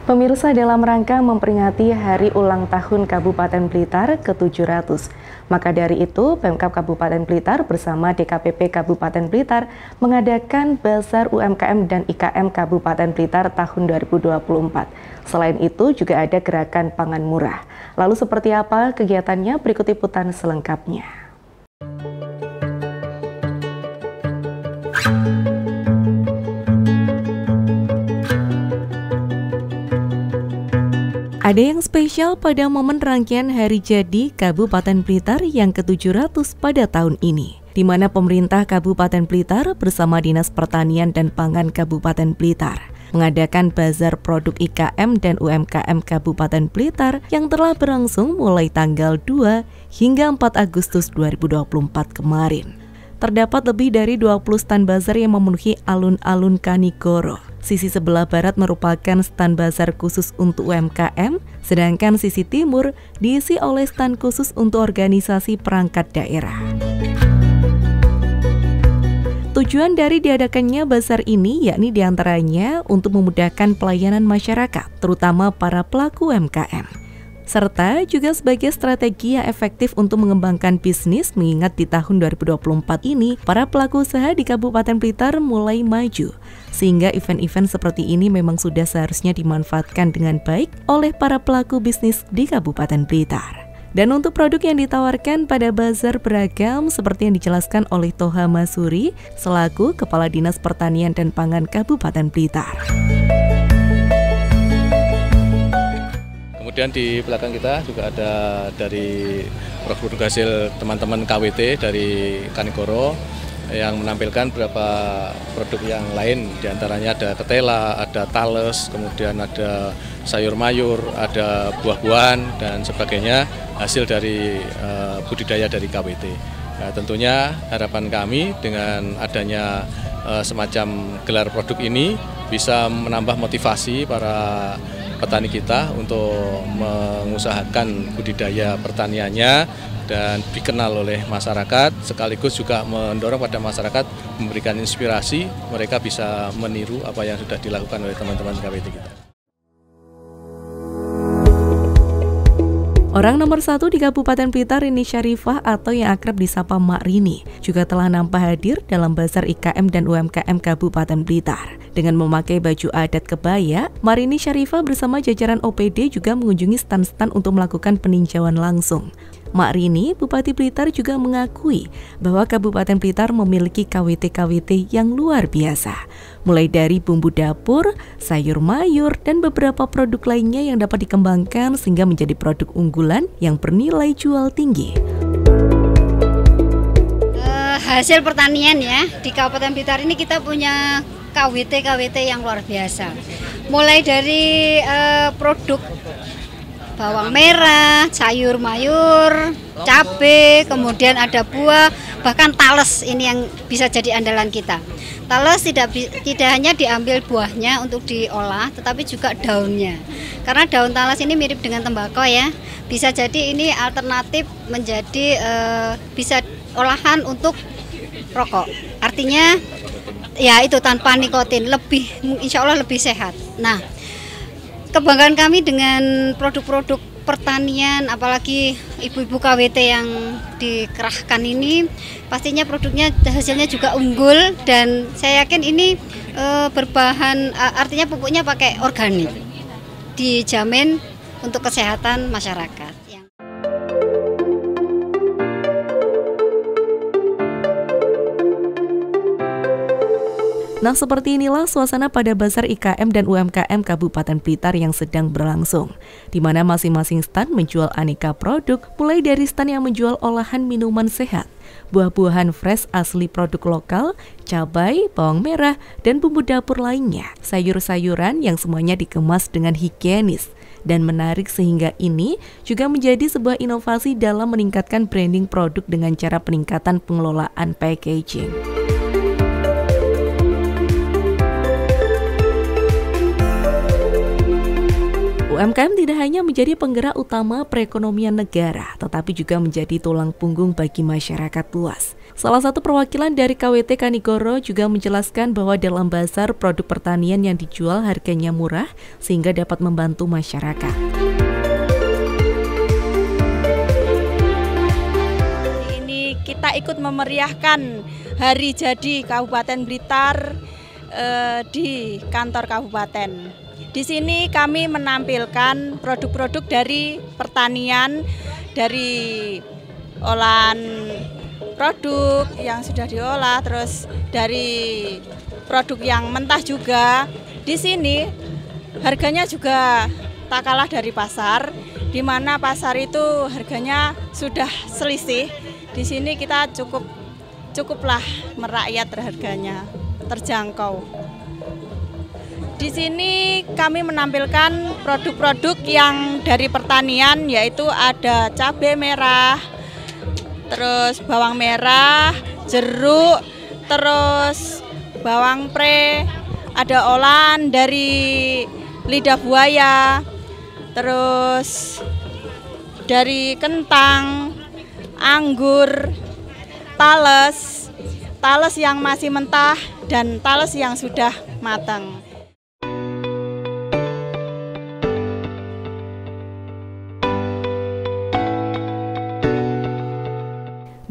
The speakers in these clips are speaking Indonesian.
Pemirsa, dalam rangka memperingati Hari Ulang Tahun Kabupaten Blitar ke-700, maka dari itu Pemkab Kabupaten Blitar bersama DKPP Kabupaten Blitar mengadakan Bazar UMKM dan IKM Kabupaten Blitar tahun 2024. Selain itu juga ada gerakan pangan murah. Lalu seperti apa kegiatannya? Berikut liputan selengkapnya. Ada yang spesial pada momen rangkaian hari jadi Kabupaten Blitar yang ke-700 pada tahun ini, di mana pemerintah Kabupaten Blitar bersama Dinas Pertanian dan Pangan Kabupaten Blitar mengadakan bazar produk IKM dan UMKM Kabupaten Blitar yang telah berlangsung mulai tanggal 2 hingga 4 Agustus 2024 kemarin. Terdapat lebih dari 20 stand bazar yang memenuhi alun-alun Kanigoro. Sisi sebelah barat merupakan stand bazar khusus untuk UMKM, sedangkan sisi timur diisi oleh stand khusus untuk organisasi perangkat daerah. Tujuan dari diadakannya bazar ini yakni diantaranya untuk memudahkan pelayanan masyarakat, terutama para pelaku UMKM. Serta juga sebagai strategi yang efektif untuk mengembangkan bisnis, mengingat di tahun 2024 ini para pelaku usaha di Kabupaten Blitar mulai maju, sehingga event-event seperti ini memang sudah seharusnya dimanfaatkan dengan baik oleh para pelaku bisnis di Kabupaten Blitar. Dan untuk produk yang ditawarkan pada bazar beragam seperti yang dijelaskan oleh Toha Masuri selaku Kepala Dinas Pertanian dan Pangan Kabupaten Blitar. Kemudian di belakang kita juga ada dari produk hasil teman-teman KWT dari Kanigoro yang menampilkan beberapa produk yang lain, diantaranya ada ketela, ada tales, kemudian ada sayur mayur, ada buah-buahan dan sebagainya hasil dari budidaya dari KWT. Nah, tentunya harapan kami dengan adanya semacam gelar produk ini bisa menambah motivasi para petani kita untuk mengusahakan budidaya pertaniannya dan dikenal oleh masyarakat, sekaligus juga mendorong pada masyarakat memberikan inspirasi mereka bisa meniru apa yang sudah dilakukan oleh teman-teman KWT kita. Orang nomor 1 di Kabupaten Blitar, Rini Syarifah atau yang akrab disapa Mak Rini, juga telah nampak hadir dalam Bazar IKM dan UMKM Kabupaten Blitar. Dengan memakai baju adat kebaya, Mak Rini Syarifah bersama jajaran OPD juga mengunjungi stand-stand untuk melakukan peninjauan langsung. Mak Rini, Bupati Blitar, juga mengakui bahwa Kabupaten Blitar memiliki KWT-KWT yang luar biasa, mulai dari bumbu dapur, sayur mayur, dan beberapa produk lainnya yang dapat dikembangkan sehingga menjadi produk unggulan yang bernilai jual tinggi. Hasil pertanian ya, di Kabupaten Blitar ini kita punya KWT yang luar biasa. Mulai dari produk bawang merah, sayur mayur, cabai, kemudian ada buah, bahkan tales ini yang bisa jadi andalan kita. Tales tidak hanya diambil buahnya untuk diolah, tetapi juga daunnya. Karena daun tales ini mirip dengan tembakau ya, bisa jadi ini alternatif menjadi bisa olahan untuk rokok. Artinya ya itu tanpa nikotin, insya Allah lebih sehat. Nah, kebanggaan kami dengan produk-produk pertanian, apalagi ibu-ibu KWT yang dikerahkan ini, pastinya produknya hasilnya juga unggul dan saya yakin ini berbahan, artinya pupuknya pakai organik, dijamin untuk kesehatan masyarakat. Nah, seperti inilah suasana pada Bazar IKM dan UMKM Kabupaten Blitar yang sedang berlangsung, di mana masing-masing stand menjual aneka produk, mulai dari stand yang menjual olahan minuman sehat, buah-buahan fresh asli produk lokal, cabai, bawang merah, dan bumbu dapur lainnya, sayur-sayuran yang semuanya dikemas dengan higienis dan menarik, sehingga ini juga menjadi sebuah inovasi dalam meningkatkan branding produk dengan cara peningkatan pengelolaan packaging. UMKM tidak hanya menjadi penggerak utama perekonomian negara, tetapi juga menjadi tulang punggung bagi masyarakat luas. Salah satu perwakilan dari KWT Kanigoro juga menjelaskan bahwa dalam bazar produk pertanian yang dijual harganya murah sehingga dapat membantu masyarakat. Ini kita ikut memeriahkan Hari Jadi Kabupaten Blitar di kantor kabupaten. Di sini kami menampilkan produk-produk dari pertanian, dari olahan produk yang sudah diolah, terus dari produk yang mentah juga. Di sini harganya juga tak kalah dari pasar, di mana pasar itu harganya sudah selisih. Di sini kita cukuplah merakyat harganya, terjangkau. Di sini kami menampilkan produk-produk yang dari pertanian, yaitu ada cabai merah, terus bawang merah, jeruk, terus bawang pre, ada olahan dari lidah buaya, terus dari kentang, anggur, tales yang masih mentah, dan tales yang sudah matang.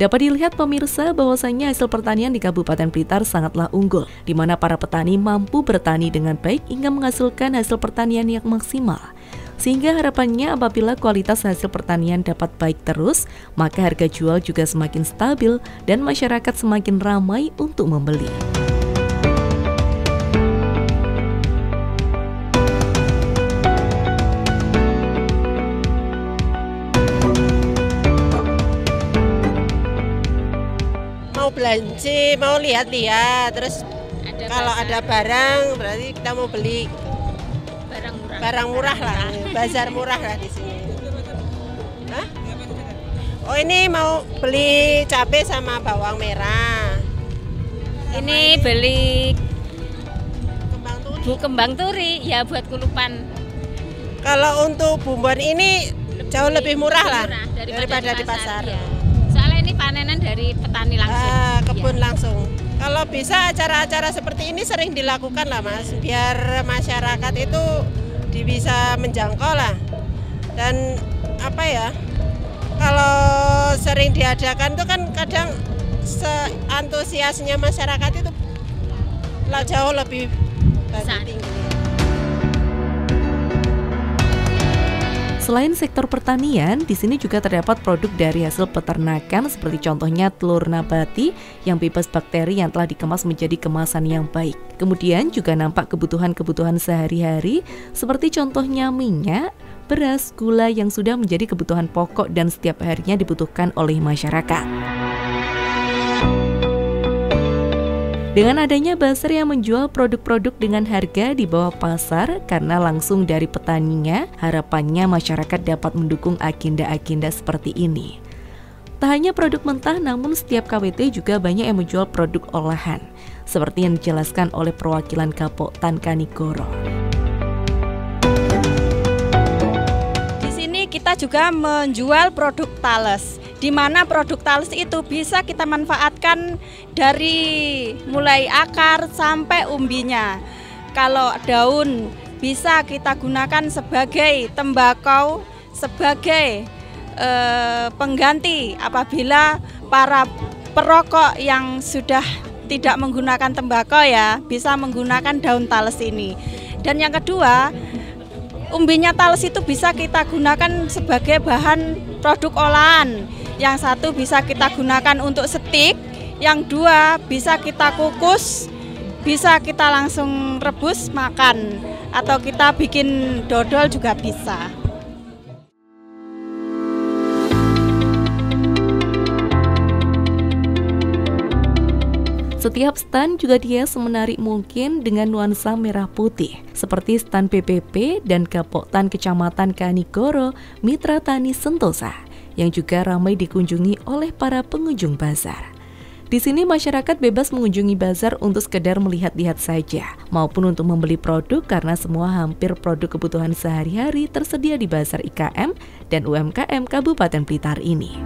Dapat dilihat pemirsa bahwasannya hasil pertanian di Kabupaten Blitar sangatlah unggul, di mana para petani mampu bertani dengan baik hingga menghasilkan hasil pertanian yang maksimal. Sehingga harapannya apabila kualitas hasil pertanian dapat baik terus, maka harga jual juga semakin stabil dan masyarakat semakin ramai untuk membeli. Belanja, mau lihat-lihat, terus kalau ada barang berarti kita mau beli barang murah lah, bazar murah lah di sini. Hah? Oh, ini mau beli cabai sama bawang merah. Ini beli kembang turi ya buat kulupan. Kalau untuk bumbuan ini jauh lebih murah lah daripada di pasar. Ya. Soalnya ini panenan dari petani langsung. Kebun langsung. Kalau bisa acara-acara seperti ini sering dilakukan lah Mas, biar masyarakat itu bisa menjangkau lah. Dan apa ya, kalau sering diadakan itu kan kadang antusiasnya masyarakat itu jauh lebih tinggi. Selain sektor pertanian, di sini juga terdapat produk dari hasil peternakan seperti contohnya telur nabati yang bebas bakteri yang telah dikemas menjadi kemasan yang baik. Kemudian juga nampak kebutuhan-kebutuhan sehari-hari seperti contohnya minyak, beras, gula yang sudah menjadi kebutuhan pokok dan setiap harinya dibutuhkan oleh masyarakat. Dengan adanya bazar yang menjual produk-produk dengan harga di bawah pasar karena langsung dari petaninya, harapannya masyarakat dapat mendukung agenda-agenda seperti ini. Tak hanya produk mentah, namun setiap KWT juga banyak yang menjual produk olahan, seperti yang dijelaskan oleh perwakilan Kapoktan Kanigoro. Di sini kita juga menjual produk tales, di mana produk tales itu bisa kita manfaatkan dari mulai akar sampai umbinya. Kalau daun bisa kita gunakan sebagai tembakau, sebagai pengganti apabila para perokok yang sudah tidak menggunakan tembakau ya bisa menggunakan daun tales ini. Dan yang kedua, umbinya tales itu bisa kita gunakan sebagai bahan produk olahan. Yang satu bisa kita gunakan untuk stik, yang dua bisa kita kukus, bisa kita langsung rebus makan, atau kita bikin dodol juga bisa. Setiap stand juga dihias semenarik mungkin dengan nuansa merah putih, seperti stand PPP dan Kapoktan Kecamatan Kanigoro Mitra Tani Sentosa, yang juga ramai dikunjungi oleh para pengunjung bazar. Di sini masyarakat bebas mengunjungi bazar untuk sekedar melihat-lihat saja, maupun untuk membeli produk karena semua hampir produk kebutuhan sehari-hari tersedia di bazar IKM dan UMKM Kabupaten Blitar ini.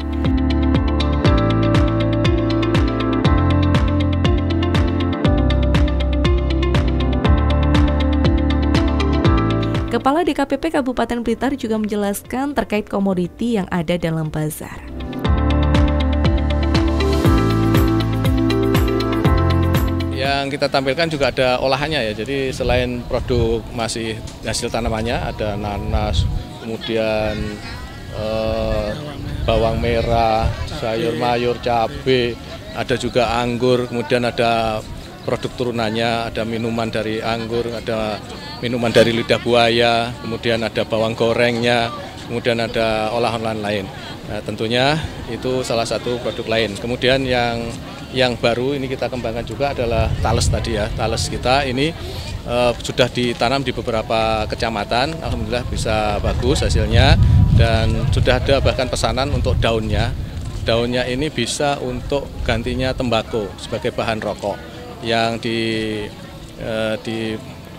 Kepala DKPP Kabupaten Blitar juga menjelaskan terkait komoditi yang ada dalam bazar. Yang kita tampilkan juga ada olahannya ya, jadi selain produk masih hasil tanamannya, ada nanas, kemudian bawang merah, sayur mayur, cabai, ada juga anggur, kemudian ada produk turunannya, ada minuman dari anggur, ada minuman dari lidah buaya, kemudian ada bawang gorengnya, kemudian ada olahan-olahan lain. Nah, tentunya itu salah satu produk lain. Kemudian yang baru ini kita kembangkan juga adalah tales tadi ya. Tales kita ini sudah ditanam di beberapa kecamatan, alhamdulillah bisa bagus hasilnya, dan sudah ada bahkan pesanan untuk daunnya. Daunnya ini bisa untuk gantinya tembakau sebagai bahan rokok yang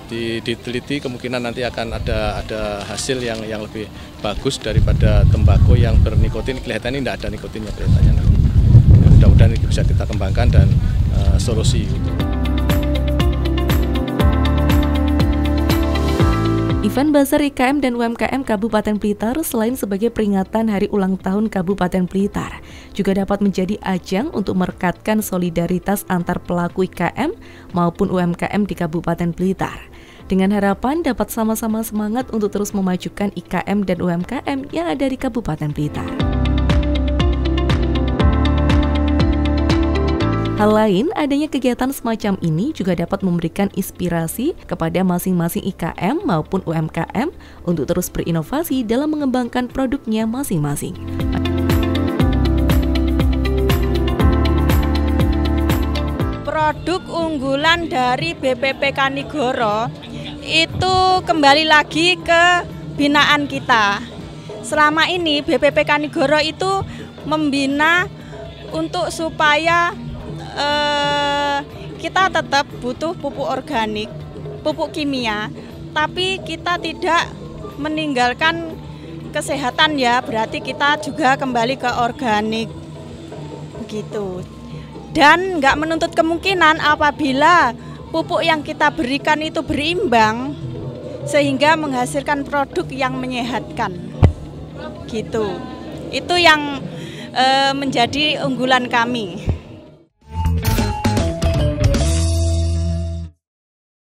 diteliti kemungkinan nanti akan ada hasil yang lebih bagus daripada tembakau yang bernikotin. Kelihatannya tidak ada nikotinnya kelihatannya. Mudah-mudahan ini bisa kita kembangkan dan solusi. Event Bazar IKM dan UMKM Kabupaten Blitar selain sebagai peringatan hari ulang tahun Kabupaten Blitar, juga dapat menjadi ajang untuk merekatkan solidaritas antar pelaku IKM maupun UMKM di Kabupaten Blitar, dengan harapan dapat sama-sama semangat untuk terus memajukan IKM dan UMKM yang ada di Kabupaten Blitar. Hal lain, adanya kegiatan semacam ini juga dapat memberikan inspirasi kepada masing-masing IKM maupun UMKM untuk terus berinovasi dalam mengembangkan produknya masing-masing. Produk unggulan dari BPP Kanigoro itu kembali lagi ke binaan kita. Selama ini BPP Kanigoro itu membina untuk supaya kita tetap butuh pupuk organik, pupuk kimia, tapi kita tidak meninggalkan kesehatan ya, berarti kita juga kembali ke organik begitu. Dan nggak menuntut kemungkinan apabila pupuk yang kita berikan itu berimbang sehingga menghasilkan produk yang menyehatkan gitu. Itu yang menjadi unggulan kami.